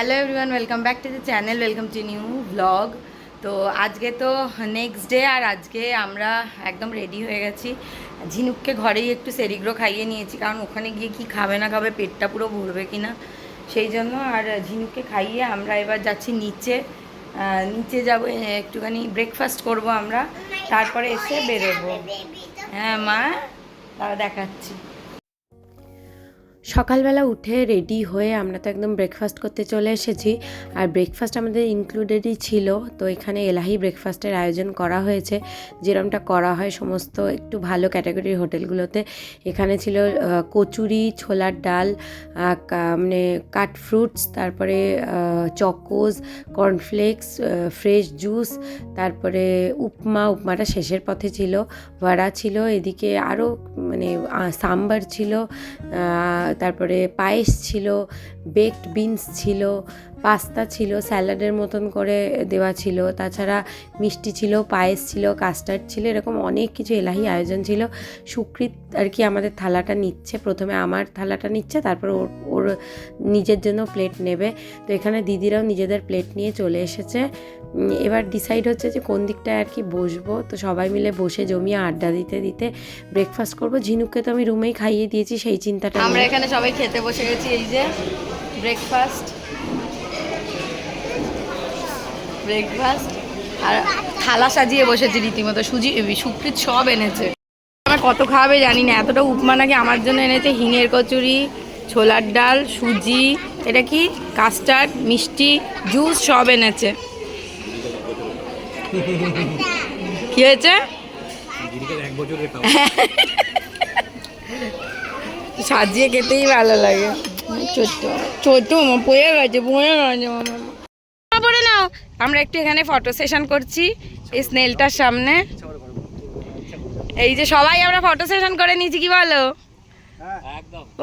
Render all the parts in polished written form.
Hello everyone, welcome back to the channel, welcome to new blog. তো আজকে তো next day, আর আজকে আমরা একদম রেডি হয়ে গেছি। ঝিনুককে ঘরেই একটু সেরিগ্রো খাইয়ে নিয়েছি, কারণ ওখানে গিয়ে কি খাবে না খাবে, পেটটা পুরো ভরবে কি না সেই জন্য। আর ঝিনুককে খাইয়ে আমরা এবার যাচ্ছি নিচে। নিচে যাবো, একটুখানি ব্রেকফাস্ট করব আমরা, তারপরে এসে বেরোবো। হ্যাঁ মা, তারা দেখাচ্ছি। সকালবেলা উঠে রেডি হয়ে আমরা তো একদম ব্রেকফাস্ট করতে চলে এসেছি। আর ব্রেকফাস্ট আমাদের ইনক্লুডেডই ছিল। তো এখানে এলাহি ব্রেকফাস্টের আয়োজন করা হয়েছে, যেরকমটা করা হয় সমস্ত একটু ভালো ক্যাটাগরির হোটেলগুলোতে। এখানে ছিল কচুরি, ছোলার ডাল, মানে কাট ফ্রুটস, তারপরে চকোজ, কর্নফ্লেক্স, ফ্রেশ জুস, তারপরে উপমাটা শেষের পথে ছিল, ভাড়া ছিল, এদিকে আরও মানে সাম্বার ছিল, তারপরে পায়েস ছিল, বেকড বিনস ছিল, পাস্তা ছিল, স্যালাডের মতন করে দেওয়া ছিল, তাছাড়া মিষ্টি ছিল, পায়েস ছিল, কাস্টার্ড ছিল, এরকম অনেক কিছু এলাহি আয়োজন ছিল। সুকৃত আর কি আমাদের থালাটা নিচ্ছে, প্রথমে আমার থালাটা নিচ্ছে, তারপর ওর নিজের জন্য প্লেট নেবে। তো এখানে দিদিরাও নিজেদের প্লেট নিয়ে চলে এসেছে। এবার ডিসাইড হচ্ছে যে কোন দিকটায় আর কি বসবো। তো সবাই মিলে বসে জমিয়ে আড্ডা দিতে দিতে ব্রেকফাস্ট করবো। ঝিনুককে তো আমি রুমেই খাইয়ে দিয়েছি, সেই চিন্তাটা আমরা এখানে সবাই খেতে বসে গেছি। এই যে ব্রেকফাস্ট আর থালা সাজিয়ে বসেছি রীতিমতো। সুকৃত সব এনেছে, আমার কত খাওয়াবে জানি না। এতটা উপমা নাকি আমার জন্য এনেছে, হিঙের কচুরি, ছোলার ডাল, সুজি, এটা কি কাস্টার্ড, মিষ্টি, জুস সব এনেছে। কি হয়েছে? সাজিয়ে খেতেই ভালো লাগে। ছোট্ট ছোট্ট পড়ে গেছে পড়ে নাও। আমরা একটু এখানে ফটো সেশন করছি এই স্নেলটার সামনে। এই যে সবাই আমরা ফটো সেশন করে নিয়েছি, কি বলো?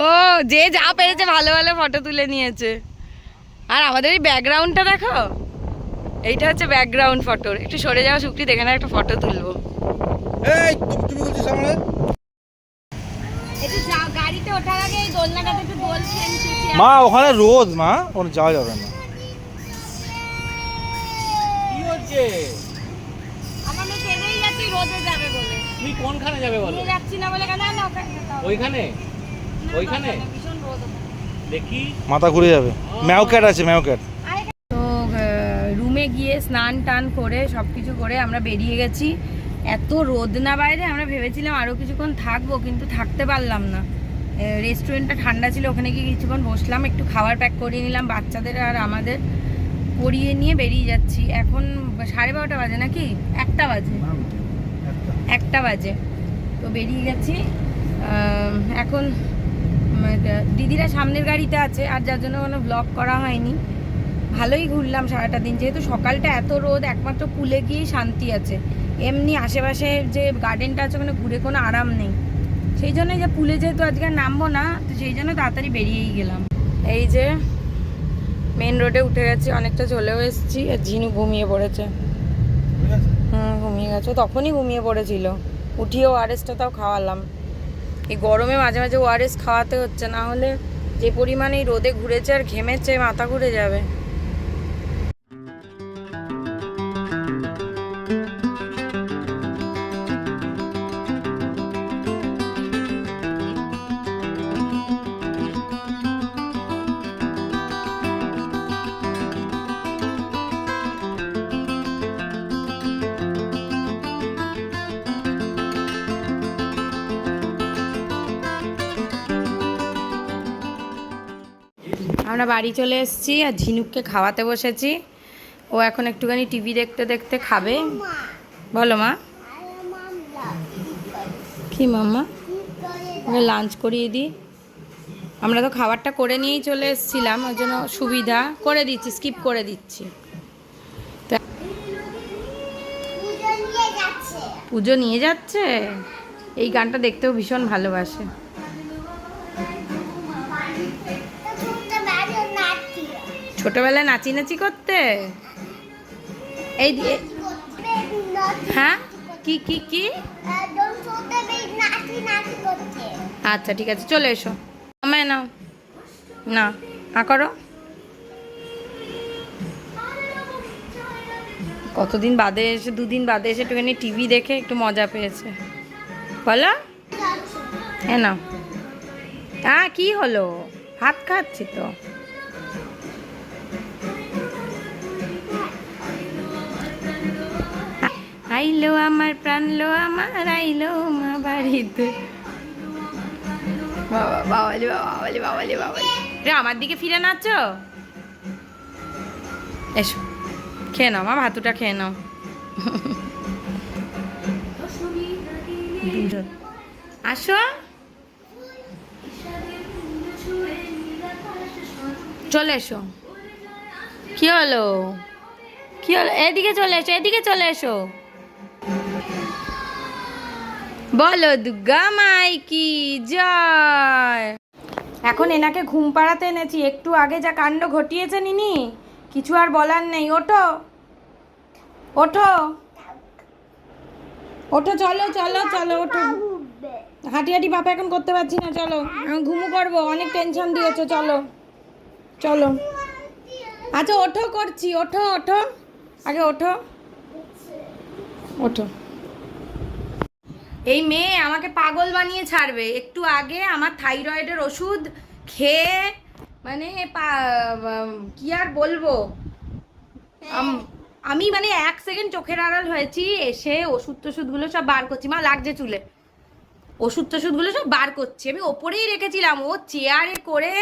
ও যে যা পেরেছে ভালো ভালো ফটো তুলে নিয়েছে। আর আমাদের এই ব্যাকগ্রাউন্ডটা দেখো, এইটা হচ্ছে ব্যাকগ্রাউন্ড ফটোর। একটু সরে যাওয়া সুকৃত, এখানে একটা ফটো তুলবো। গাড়িতে ওঠার আগে এই দোলনাটাতে একটু দোল খেলছি। মা ওখানে রোদ, মা ওখানে যাওয়া যাবে না। কি হচ্ছে? আমার মেয়ে ছেড়েই যাচ্ছি রোদে যাবে বলে। তুমি কোনখানে যাবে বলো? নিয়ে যাচ্ছি না বলে কেন? না ওইখানে ওইখানে ভীষণ রোদ। দেখি মাথা ঘুরে যাবে। ম্যাওক্যাট আছে, ম্যাওক্যাট। তো রুমে গিয়ে স্নান টান করে সব কিছু করে আমরা বেরিয়ে গেছি। এত রোদ না বাইরে, আমরা ভেবেছিলাম আরও কিছুক্ষণ থাকবো, কিন্তু থাকতে পারলাম না। রেস্টুরেন্টটা ঠান্ডা ছিল, ওখানে গিয়ে কিছুক্ষণ বসলাম, একটু খাবার প্যাক করিয়ে নিলাম বাচ্চাদের আর আমাদের, করিয়ে নিয়ে বেরিয়ে যাচ্ছি। এখন 12:30 বাজে নাকি 1টা বাজে, 1টা বাজে। তো বেরিয়ে গেছি এখন। দিদিরা সামনের গাড়িতে আছে, আর যার জন্য কোনো ব্লগ করা হয়নি। ভালোই ঘুরলাম সারাটা দিন, যেহেতু সকালটা এত রোদ, একমাত্র পুলে গিয়েই শান্তি আছে। এমনি আশেপাশে যে গার্ডেনটা আছে ওখানে ঘুরে কোনো আরাম নেই। সেই জন্যই যে পুলে যেহেতু আজকে নামবো না, তো সেই জন্য তাড়াতাড়ি বেরিয়েই গেলাম। এই যে মেন রোডে উঠে গেছি, অনেকটা চলেও এসেছি। আর ঝিনু ঘুমিয়ে পড়েছে। ঘুমিয়ে গেছে, তখনই ঘুমিয়ে পড়েছিল। উঠিয়ে ওআরএসটা তাও খাওয়ালাম। এই গরমে মাঝে মাঝে ওআরএস খাওয়াতে হচ্ছে, না হলে যে পরিমাণে এই রোদে ঘুরেছে আর ঘেমেছে, মাথা ঘুরে যাবে। আমরা বাড়ি চলে এসেছি আর ঝিনুককে খাওয়াতে বসেছি। ও এখন একটুখানি টিভি দেখতে দেখতে খাবে। বলো মা। কি মাম্মা? ওকে লাঞ্চ করিয়ে দিই। আমরা তো খাবারটা করে নিয়েই চলে এসেছিলাম, ওই জন্য সুবিধা করে দিচ্ছি, স্কিপ করে দিচ্ছি। পুজো নিয়ে যাচ্ছে। এই গানটা দেখতেও ভীষণ ভালোবাসে। ছোটবেলায় নাচি নাচি করতে। এই হ্যাঁ, কি কি কি? আচ্ছা ঠিক আছে, চলে এসো। আমায় নাও না, করো। কতদিন বাদে এসে, 2 দিন বাদে এসে একটুখানি টিভি দেখে একটু মজা পেয়েছে। বলো হ্যাঁ না, হ্যাঁ কি হলো, ভাত খাচ্ছি তো। আইলো আমার প্রাণ লো আমার, আইলো মা বাড়িতে। বাবা বাবালি বাবালি বাবালি বাবালি, রে আমার দিকে ফিরে নাচো। এসো খেয়ে নাও মা, ভাতুটা খেয়ে নাও। আসো, চলে এসো। কি হলো, কি হলো, এদিকে চলে এসো, এদিকে চলে এসো। বলো দুর্গা মাই কি জয়। এখন এনাকে ঘুম পাড়াতে এনেছি, একটু আগে যা কাণ্ড ঘটিয়েছে নিনি, কিছু আর বলার নেই। ওঠো ওঠো ওঠো, চলো চলো চলো, ওঠো। হাঁটি হাঁটি বাপা এখন করতে পারছি না, চলো আমি ঘুমু করবো, অনেক টেনশন দিয়েছো, চলো চলো। আচ্ছা ওঠো, করছি, ওঠো ওঠো, আগে ওঠো ওঠো। এই মেয়ে আমাকে পাগল বানিয়ে ছাড়বে। একটু আগে আমার থাইরয়েডের ওষুধ খেয়ে, মানে কি আর বলবো, আমি মানে 1 সেকেন্ড চোখের আড়াল হয়েছি, এসে ওষুধ টষুধগুলো সব বার করছি। মা লাগছে চুলে, ওষুধ টষুধগুলো সব বার করছি। আমি ওপরেই রেখেছিলাম, ও চেয়ারে করে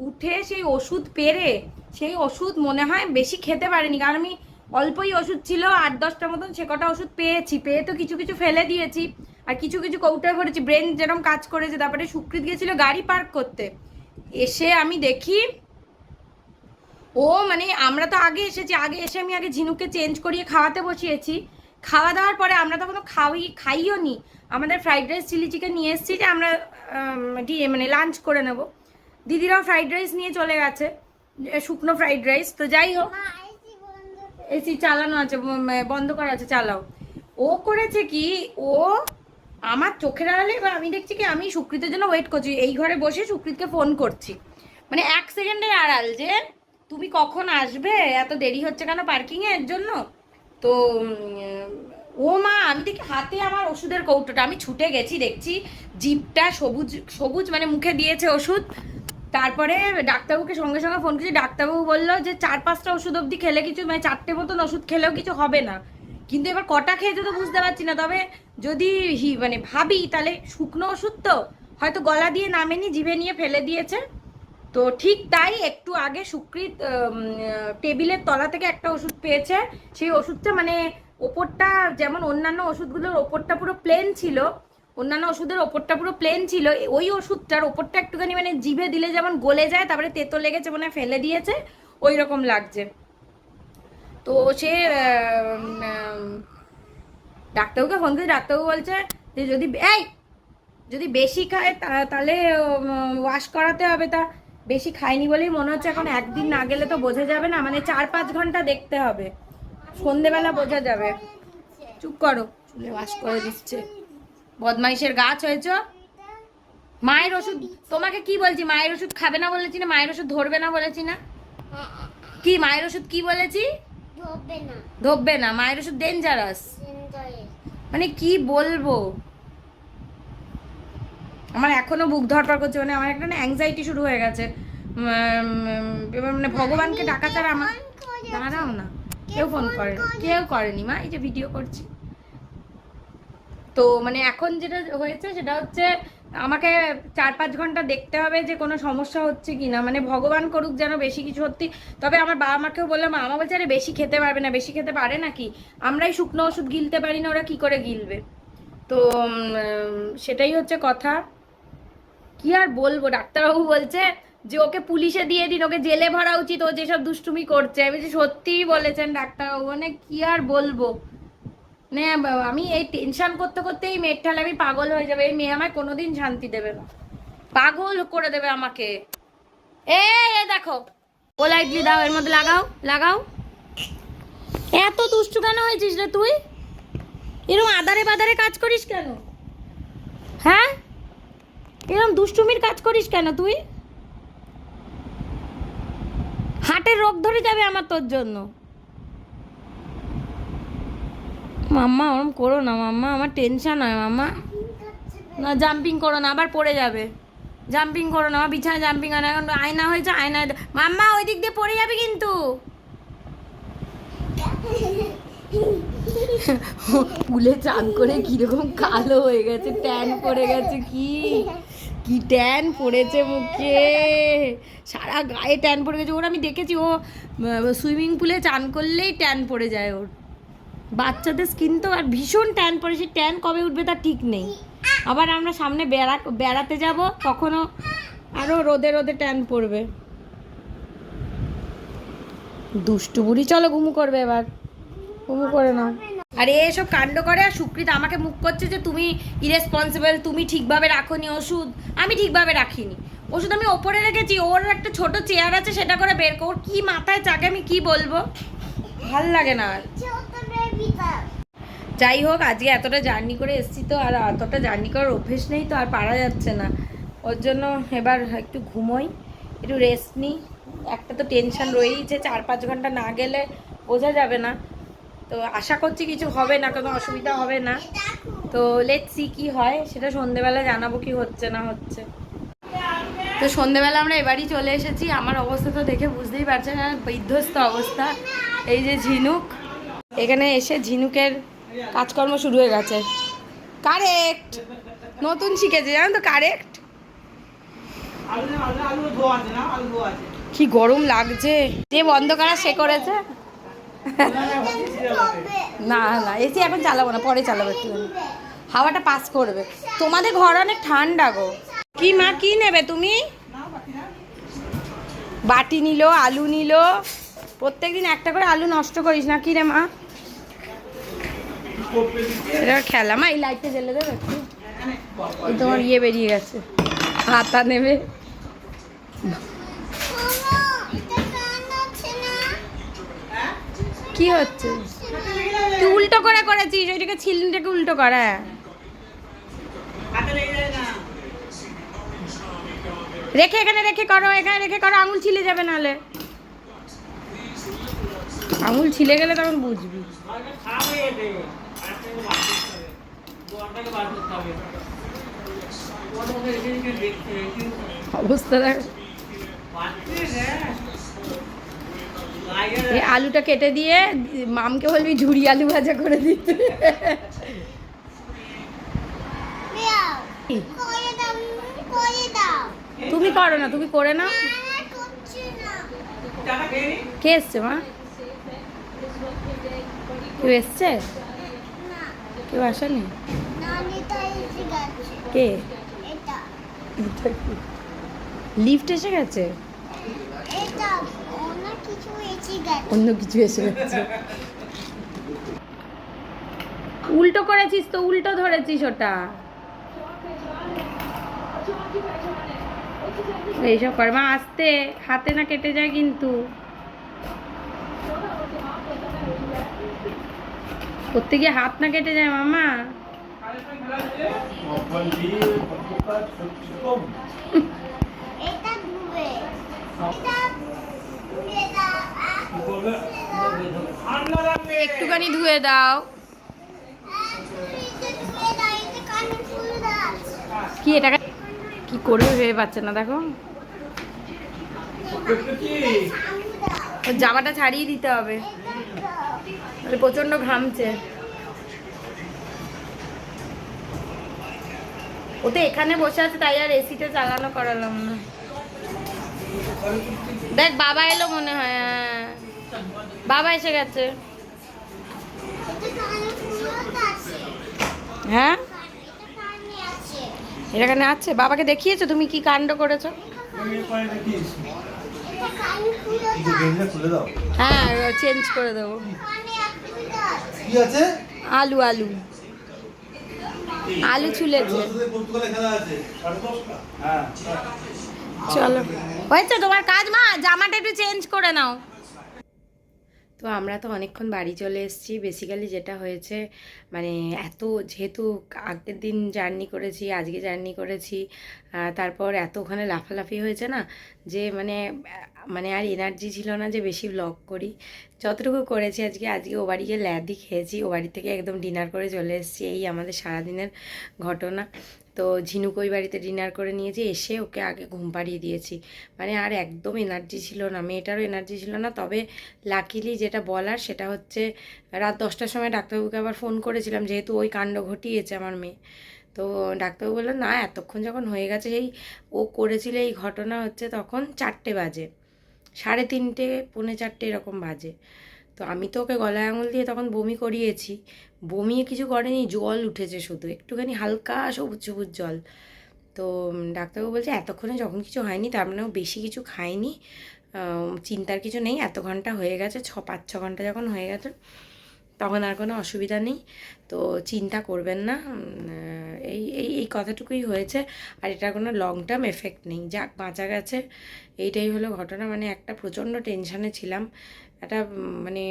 উঠে সেই ওষুধ পেরে, সেই ওষুধ মনে হয় বেশি খেতে পারেনি, কারণ আমি অল্পই ওষুধ ছিল, 8-10টা মতন, সে কটা ওষুধ পেয়েছি। পেয়ে তো কিছু কিছু ফেলে দিয়েছি, আর কিছু কিছু কৌটায় ভরেছি। ব্রেন যেরকম কাজ করেছে। তারপরে সুকৃত গিয়েছিল গাড়ি পার্ক করতে, এসে আমি দেখি ও, মানে আমরা তো আগে এসেছি, আগে এসে আমি আগে ঝিনুককে চেঞ্জ করিয়ে খাওয়াতে বসিয়েছি। খাওয়া দাওয়ার পরে আমরা তো কোনো খাইও নি। আমাদের ফ্রাইড রাইস চিলি চিকেন নিয়ে এসেছি যে আমরা মানে লাঞ্চ করে নেব। দিদিরাও ফ্রাইড রাইস নিয়ে চলে গেছে, শুকনো ফ্রাইড রাইস। তো যাই হোক, এসি চালানো আছে, বন্ধ করা আছে, চালাও। ও করেছে কি, ও আমার চোখের আড়ালে, এবার আমি দেখছি কি, আমি সুকৃতের জন্য ওয়েট করছি, এই ঘরে বসে সুকৃতকে ফোন করছি, মানে 1 সেকেন্ডের আড়াল, যে তুমি কখন আসবে, এত দেরি হচ্ছে কেন পার্কিংয়ের জন্য। তো ও মা, আমি দেখি হাতে আমার ওষুধের কৌটোটা, আমি ছুটে গেছি, দেখছি জিভটা সবুজ সবুজ, মানে মুখে দিয়েছে ওষুধ। তারপরে ডাক্তারবাবুকে সঙ্গে সঙ্গে ফোন করছি, ডাক্তারবাবু বললো যে 4-5টা ওষুধ অবধি খেলে কিছু, মানে 4টে মতন ওষুধ খেলেও কিছু হবে না। কিন্তু এবার কটা খেয়েছে তো বুঝতে পারছি না। তবে যদি মানে ভাবি, তাহলে শুকনো ওষুধ তো হয়তো গলা দিয়ে নামেনি, জিভে নিয়ে ফেলে দিয়েছে। তো ঠিক তাই, একটু আগে সুকৃত টেবিলের তলা থেকে একটা ওষুধ পেয়েছে। সেই ওষুধটা মানে ওপরটা, যেমন অন্যান্য ওষুধগুলোর ওপরটা পুরো প্লেন ছিল, অন্যান্য ওষুধের ওপরটা পুরো প্লেন ছিল, ওই ওষুধটার ওপরটা একটুখানি মানে জিভে দিলে যেমন গলে যায়, তারপরে তেতো লেগেছে, মানে ফেলে দিয়েছে, ওই রকম লাগছে। তো সে ডাক্তারবাবুকে ফোন করে, ডাক্তারবাবু বলছে যে যদি বেশি খায় তাহলে ওয়াশ করাতে হবে। তা বেশি খায়নি বলেই মনে হচ্ছে, এখন 1 দিন না গেলে তো বোঝা যাবে না, মানে 4-5 ঘন্টা দেখতে হবে, সন্ধেবেলা বোঝা যাবে। চুপ করো, চুলে ওয়াশ করে দিচ্ছে, বদমাইশের গাছ হয়েছ। মায়ের ওষুধ, তোমাকে কি বলছি, মায়ের ওষুধ খাবে না বলেছি না, মায়ের ওষুধ ধরবে না বলেছি না, কি মায়ের ওষুধ কি বলেছি, ধরবে না, মায়ের ওষুধ ডেঞ্জারাস। মানে কি বলবো, আমার এখনো বুক ধরপড় করছে, মানে আমার একটা না অ্যাংজাইটি শুরু হয়ে গেছে। মানে ভগবানকে ডাকা ছাড়া আমার, দাঁড়াও না, কেউ ফোন করেনি, কেউ করেনি মা, এই যে ভিডিও করছি। তো মানে এখন যেটা হয়েছে সেটা হচ্ছে, আমাকে 4-5 ঘন্টা দেখতে হবে যে কোনো সমস্যা হচ্ছে কি না, মানে ভগবান করুক যেন বেশি কিছু সত্যি। তবে আমার বাবা মাকেও বললাম, মা বলছে আরে বেশি খেতে পারবে না, বেশি খেতে পারে নাকি, আমরাই শুকনো ওষুধ গিলতে পারি না, ওরা কি করে গিলবে। তো সেটাই হচ্ছে কথা, কি আর বলবো। ডাক্তারবাবু বলছে যে ওকে পুলিশে দিয়ে দিন, ওকে জেলে ভরা উচিত, ও যেসব দুষ্টুমি করছে। আমি সত্যিই বলেছেন ডাক্তারবাবু, মানে কি আর বলবো, মানে আমি এই টেনশন করতে করতে এই মেয়ের ঠালে আমি পাগল হয়ে যাবে। এই মেয়ে আমায় কোনোদিন শান্তি দেবে না, পাগল করে দেবে আমাকে। এই দেখো, ও লাইটলি দাও, এর মধ্যে লাগাও লাগাও। এত দুষ্টু কেন হয়েছিস রে তুই, এরকম আদারে বাদারে কাজ করিস কেন, হ্যাঁ এরকম দুষ্টুমির কাজ করিস কেন তুই, হার্টের রোগ ধরে যাবে আমার তোর জন্য। মাম্মা ওরম করো না মাম্মা, আমার টেনশন হয় মাম্মা। না জাম্পিং করো না, আবার পড়ে যাবে। জাম্পিং করো না, আমার বিছানায় জাম্পিং হয় না। এখন আয়না হয়েছে, আয়নায় মাম্মা ওই দিক দিয়ে পড়ে যাবে কিন্তু। পুলে চান করে কিরকম কালো হয়ে গেছে, ট্যান পড়ে গেছে। কি কি ট্যান পড়েছে মুখে, সারা গায়ে ট্যান পড়ে গেছে ওর। আমি দেখেছি ও সুইমিং পুলে চান করলেই ট্যান পড়ে যায় ওর। বাচ্চাদের স্কিন তো আর ভীষণ ট্যান পড়ে, সেই ট্যান কবে উঠবে তার ঠিক নেই। আবার আমরা সামনে বেড়াতে যাব, তখনও আরও রোদে রোদে ট্যান পড়বে। দুষ্টু বুড়ি, চলো ঘুমু করবে এবার, ঘুমু করে নাও। আরে এসব কাণ্ড করে, আর সুকৃত আমাকে মুখ করছে যে তুমি ইরেসপন্সিবল, তুমি ঠিকভাবে রাখোনি ওষুধ। আমি ঠিকভাবে রাখিনি ওষুধ, আমি ওপরে রেখেছি। ওর একটা ছোট চেয়ার আছে, সেটা করে বের কর। কি মাথায় চাকে, আমি কি বলবো, ভাল লাগে না আর। যাই হোক, আজকে এতটা জার্নি করে এসেছি তো, আর এতটা জার্নি করার অভ্যেস নেই তো, আর পারা যাচ্ছে না। ওর জন্য এবার একটু ঘুমোই, একটু রেস্ট নিই। একটা তো টেনশন রয়েইছে, 4-5 ঘন্টা না গেলে বোঝা যাবে না। তো আশা করছি কিছু হবে না, কোনো অসুবিধা হবে না। তো লেটস সি কি হয়, সেটা সন্ধেবেলা জানাবো কি হচ্ছে না হচ্ছে। তো সন্ধেবেলা আমরা এবারই চলে এসেছি। আমার অবস্থা তো দেখে বুঝতেই পারছেন, না বিধ্বস্ত অবস্থা। এই যে ঝিনুক, এখানে এসে ঝিনুকের কাজকর্ম শুরু হয়ে গেছে। কারেক্ট, নতুন শিখেছে জানো তো, কারেক্ট। কি গরম লাগছে, যে বন্ধ করা সে করেছে। না না, এসি এখন চালাবো না, পরে চালাবো, একটু হাওয়াটা পাস করবে। তোমাদের ঘর অনেক ঠান্ডা গো। কি মা, কি নেবে তুমি? বাটি নিল, আলু নিল। প্রত্যেকদিন একটা করে আলু নষ্ট করিস না কি রে মা? এটা খেলা মা, এই লাইটটা জ্বেলে দেবে একটু। এই তোমার ইয়ে বেরিয়ে গেছে, হাতা নেবে। কি হচ্ছে? তুই উল্টো করে করেছিস, ওইটাকে ছিলটাকে উল্টো করা। রেখে এখানে রেখে করো, এখানে রেখে করো, আঙুল ছিলে যাবে নাহলে। আঙুল ছিলে গেলে তখন বুঝবি। অবস্থা দেখ। এই আলুটা কেটে দিয়ে মামকে বলবি ঝুড়ি আলু ভাজা করে দিতে। তুমি করো না, তুমি করে নাও। কে এসছে মা? কেউ এসছে? কেউ আসেনি? কে? লিফট এসে গেছে, অন্য কিছু এসে গেছে। উল্টো করেছিস তো, উল্টো ধরেছিস ওটা। এইসব কর মা, আস্তে, হাতে না কেটে যায় কিন্তু। করতে গিয়ে হাত না কেটে যায় মামা। একটুখানি ধুয়ে দাও। কি এটা কি করবে ভেবে পাচ্ছে না, দেখো। ওর জামাটা ছাড়িয়ে দিতে হবে, প্রচন্ড ঘামছে। ও তো এখানে বসে আছে, তাই আর এসিটা চালানো করালাম না। দেখ বাবা এলো মনে হয়, বাবা এসে গেছে। হ্যাঁ এখানে আছে, বাবাকে দেখিয়েছো তুমি কি কাণ্ড করেছো? হ্যাঁ চেঞ্জ করে দেবো। আলু আলু আলু ছুলেছে। চলো হয়েছে তোমার কাজ মা, জামাটা একটু চেঞ্জ করে নাও। তো আমরা তো অনেকক্ষণ বাড়ি চলে এসেছি। বেসিক্যালি যেটা হয়েছে, মানে যেহেতু আগের দিন জার্নি করেছি, আজকে জার্নি করেছি, তারপর এত ওখানে লাফালাফি হয়েছে না, যে মানে মানে আর এনার্জি ছিল না যে বেশি ব্লগ করি। যতটুকু করেছি আজকে ও বাড়ি গিয়ে ল্যাদি খেয়েছি, ও বাড়ি থেকে একদম ডিনার করে চলে এসেছি। এই আমাদের সারাদিনের ঘটনা। তো ঝিনুক ওই বাড়িতে ডিনার করে নিয়েছি, এসে ওকে আগে ঘুম পাড়িয়ে দিয়েছি। মানে আর একদম এনার্জি ছিল না, মেয়েটারও এনার্জি ছিল না। তবে লাকিলি যেটা বলার সেটা হচ্ছে রাত 10টার সময় ডাক্তারবাবুকে আবার ফোন করেছিলাম, যেহেতু ওই কাণ্ড ঘটিয়েছে আমার মেয়ে। তো ডাক্তারবাবু বললো না, এতক্ষণ যখন হয়ে গেছে, এই ও করেছিল এই ঘটনা হচ্ছে তখন 4টে বাজে, 3:30 পৌনে 4টে এরকম বাজে। তো আমি তো ওকে গলায় আঙুল দিয়ে তখন বমি করিয়েছি, বমিয়ে কিছু করেনি, জল উঠেছে শুধু একটুখানি হালকা সবুজ সবুজ জল। তো ডাক্তারবাবু বলছে এতক্ষণে যখন কিছু হয়নি তার মানে ও বেশি কিছু খায়নি, চিন্তার কিছু নেই, এত ঘন্টা হয়ে গেছে, 5-6 ঘন্টা যখন হয়ে গেছে তখন আর কোনো অসুবিধা নেই, তো চিন্তা করবেন না। এই এই এই কথাটুকুই হয়েছে, আর এটার কোনো লং টার্ম এফেক্ট নেই, যাক বাঁচা গেছে। এইটাই হলো ঘটনা। মানে একটা প্রচণ্ড টেনশানে ছিলাম, একটা মানে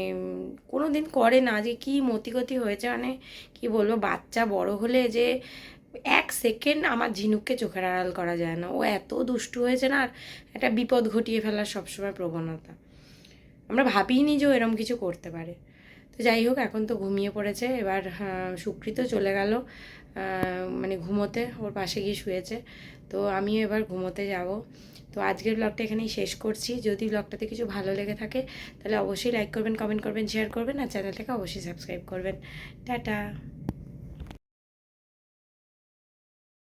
কোনো দিন করে না যে কী মতিগতি হয়েছে, মানে কি বলবো, বাচ্চা বড় হলে যে 1 সেকেন্ড আমার ঝিনুককে চোখের আড়াল করা যায় না, ও এত দুষ্টু হয়েছে না, আর একটা বিপদ ঘটিয়ে ফেলার সবসময় প্রবণতা। আমরা ভাবিনি যে ও এরম কিছু করতে পারে। তো যাই হোক, এখন তো ঘুমিয়ে পড়েছে। এবার সুকৃত চলে গেল মানে ঘুমোতে, ওর পাশে গিয়ে শুয়েছে। তো আমিও এবার ঘুমোতে যাব। তো আজকের ব্লগটা এখানেই শেষ করছি। যদি ব্লগটাতে কিছু ভালো লেগে থাকে তাহলে অবশ্যই লাইক করবেন, কমেন্ট করবেন, শেয়ার করবেন, আর চ্যানেলটাকে অবশ্যই সাবস্ক্রাইব করবেন। টাটা।